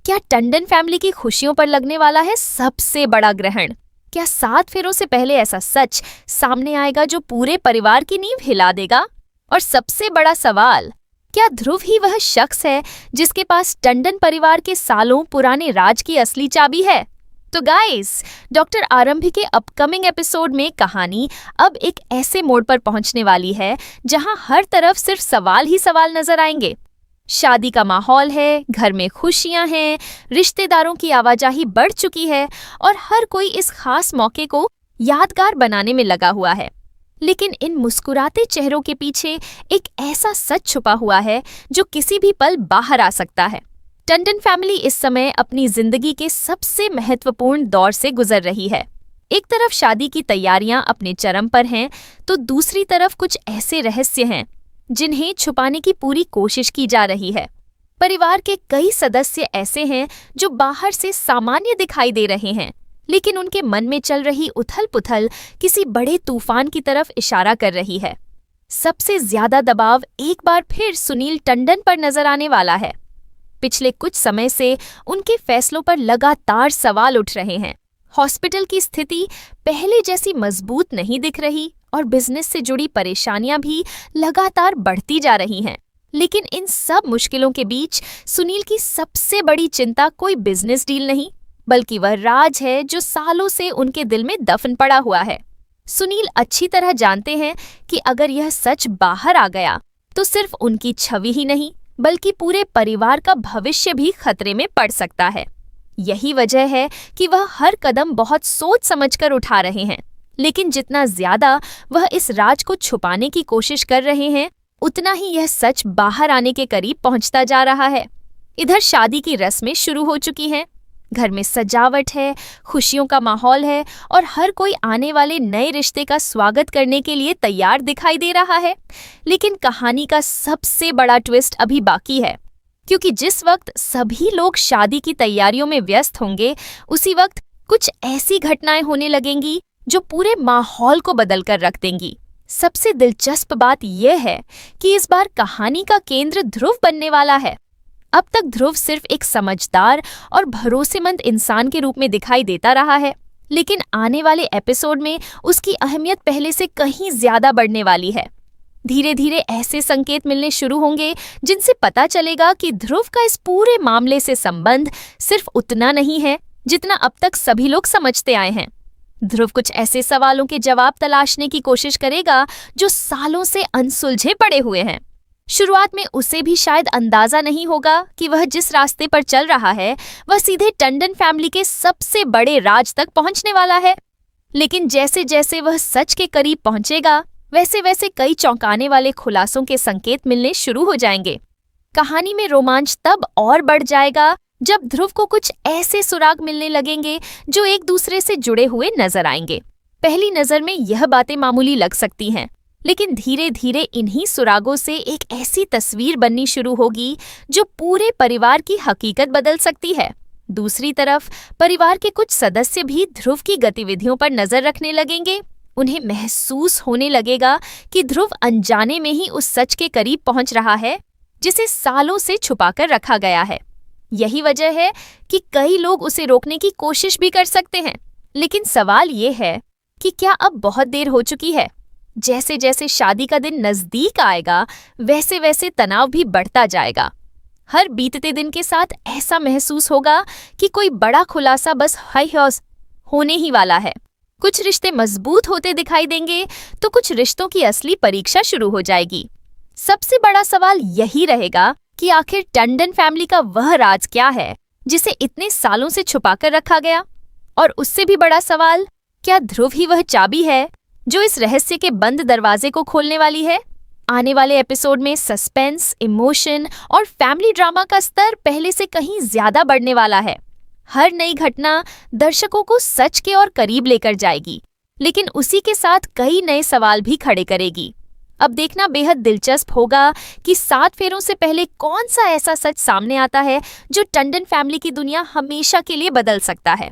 क्या टंडन फैमिली की खुशियों पर लगने वाला है सबसे बड़ा ग्रहण? क्या 7 फेरों से पहले ऐसा सच सामने आएगा जो पूरे परिवार की नींव हिला देगा? और सबसे बड़ा सवाल, क्या ध्रुव ही वह शख्स है जिसके पास टंडन परिवार के सालों पुराने राज की असली चाबी है? तो गाइस, डॉक्टर आरंभी के अपकमिंग एपिसोड में कहानी अब एक ऐसे मोड़ पर पहुंचने वाली है जहां हर तरफ सिर्फ सवाल ही सवाल नजर आएंगे। शादी का माहौल है, घर में खुशियां हैं, रिश्तेदारों की आवाजाही बढ़ चुकी है और हर कोई इस खास मौके को यादगार बनाने में लगा हुआ है। लेकिन इन मुस्कुराते चेहरों के पीछे एक ऐसा सच छुपा हुआ है जो किसी भी पल बाहर आ सकता है। टंडन फैमिली इस समय अपनी जिंदगी के सबसे महत्वपूर्ण दौर से गुजर रही है। एक तरफ शादी की तैयारियां अपने चरम पर हैं, तो दूसरी तरफ कुछ ऐसे रहस्य हैं जिन्हें छुपाने की पूरी कोशिश की जा रही है। परिवार के कई सदस्य ऐसे हैं जो बाहर से सामान्य दिखाई दे रहे हैं, लेकिन उनके मन में चल रही उथल-पुथल किसी बड़े तूफान की तरफ इशारा कर रही है। सबसे ज्यादा दबाव एक बार फिर सुनील टंडन पर नजर आने वाला है। पिछले कुछ समय से उनके फैसलों पर लगातार सवाल उठ रहे हैं। हॉस्पिटल की स्थिति पहले जैसी मजबूत नहीं दिख रही और बिजनेस से जुड़ी परेशानियां भी लगातार बढ़ती जा रही हैं। लेकिन इन सब मुश्किलों के बीच सुनील की सबसे बड़ी चिंता कोई बिजनेस डील नहीं, बल्कि वह राज है जो सालों से उनके दिल में दफन पड़ा हुआ है। सुनील अच्छी तरह जानते हैं कि अगर यह सच बाहर आ गया तो सिर्फ उनकी छवि ही नहीं, बल्कि पूरे परिवार का भविष्य भी खतरे में पड़ सकता है। यही वजह है कि वह हर कदम बहुत सोच समझकर उठा रहे हैं। लेकिन जितना ज्यादा वह इस राज को छुपाने की कोशिश कर रहे हैं, उतना ही यह सच बाहर आने के करीब पहुंचता जा रहा है। इधर शादी की रस्में शुरू हो चुकी हैं। घर में सजावट है, खुशियों का माहौल है और हर कोई आने वाले नए रिश्ते का स्वागत करने के लिए तैयार दिखाई दे रहा है। लेकिन कहानी का सबसे बड़ा ट्विस्ट अभी बाकी है, क्योंकि जिस वक्त सभी लोग शादी की तैयारियों में व्यस्त होंगे, उसी वक्त कुछ ऐसी घटनाएं होने लगेंगी जो पूरे माहौल को बदल कर रख देंगी। सबसे दिलचस्प बात यह है कि इस बार कहानी का केंद्र ध्रुव बनने वाला है। अब तक ध्रुव सिर्फ एक समझदार और भरोसेमंद इंसान के रूप में दिखाई देता रहा है, लेकिन आने वाले एपिसोड में उसकी अहमियत पहले से कहीं ज्यादा बढ़ने वाली है। धीरे धीरे ऐसे संकेत मिलने शुरू होंगे जिनसे पता चलेगा कि ध्रुव का इस पूरे मामले से संबंध सिर्फ उतना नहीं है जितना अब तक सभी लोग समझते आए हैं। ध्रुव कुछ ऐसे सवालों के जवाब तलाशने की कोशिश करेगा जो सालों से अनसुलझे पड़े हुए हैं। शुरुआत में उसे भी शायद अंदाजा नहीं होगा कि वह जिस रास्ते पर चल रहा है वह सीधे टंडन फैमिली के सबसे बड़े राज तक पहुंचने वाला है। लेकिन जैसे जैसे वह सच के करीब पहुंचेगा, वैसे वैसे कई चौंकाने वाले खुलासों के संकेत मिलने शुरू हो जाएंगे। कहानी में रोमांच तब और बढ़ जाएगा जब ध्रुव को कुछ ऐसे सुराग मिलने लगेंगे जो एक दूसरे से जुड़े हुए नजर आएंगे। पहली नजर में यह बातें मामूली लग सकती हैं, लेकिन धीरे धीरे इन्हीं सुरागों से एक ऐसी तस्वीर बननी शुरू होगी जो पूरे परिवार की हकीकत बदल सकती है। दूसरी तरफ परिवार के कुछ सदस्य भी ध्रुव की गतिविधियों पर नजर रखने लगेंगे। उन्हें महसूस होने लगेगा कि ध्रुव अनजाने में ही उस सच के करीब पहुंच रहा है जिसे सालों से छुपाकर रखा गया है। यही वजह है कि कई लोग उसे रोकने की कोशिश भी कर सकते हैं। लेकिन सवाल ये है कि क्या अब बहुत देर हो चुकी है? जैसे जैसे शादी का दिन नजदीक आएगा, वैसे वैसे तनाव भी बढ़ता जाएगा। हर बीतते दिन के साथ ऐसा महसूस होगा कि कोई बड़ा खुलासा बस होने ही वाला है। कुछ रिश्ते मजबूत होते दिखाई देंगे, तो कुछ रिश्तों की असली परीक्षा शुरू हो जाएगी। सबसे बड़ा सवाल यही रहेगा कि आखिर टंडन फैमिली का वह राज क्या है जिसे इतने सालों से छुपाकर रखा गया? और उससे भी बड़ा सवाल, क्या ध्रुव ही वह चाबी है जो इस रहस्य के बंद दरवाजे को खोलने वाली है? आने वाले एपिसोड में सस्पेंस, इमोशन और फैमिली ड्रामा का स्तर पहले से कहीं ज्यादा बढ़ने वाला है। हर नई घटना दर्शकों को सच के और करीब लेकर जाएगी, लेकिन उसी के साथ कई नए सवाल भी खड़े करेगी। अब देखना बेहद दिलचस्प होगा कि 7 फेरों से पहले कौन सा ऐसा सच सामने आता है जो टंडन फैमिली की दुनिया हमेशा के लिए बदल सकता है।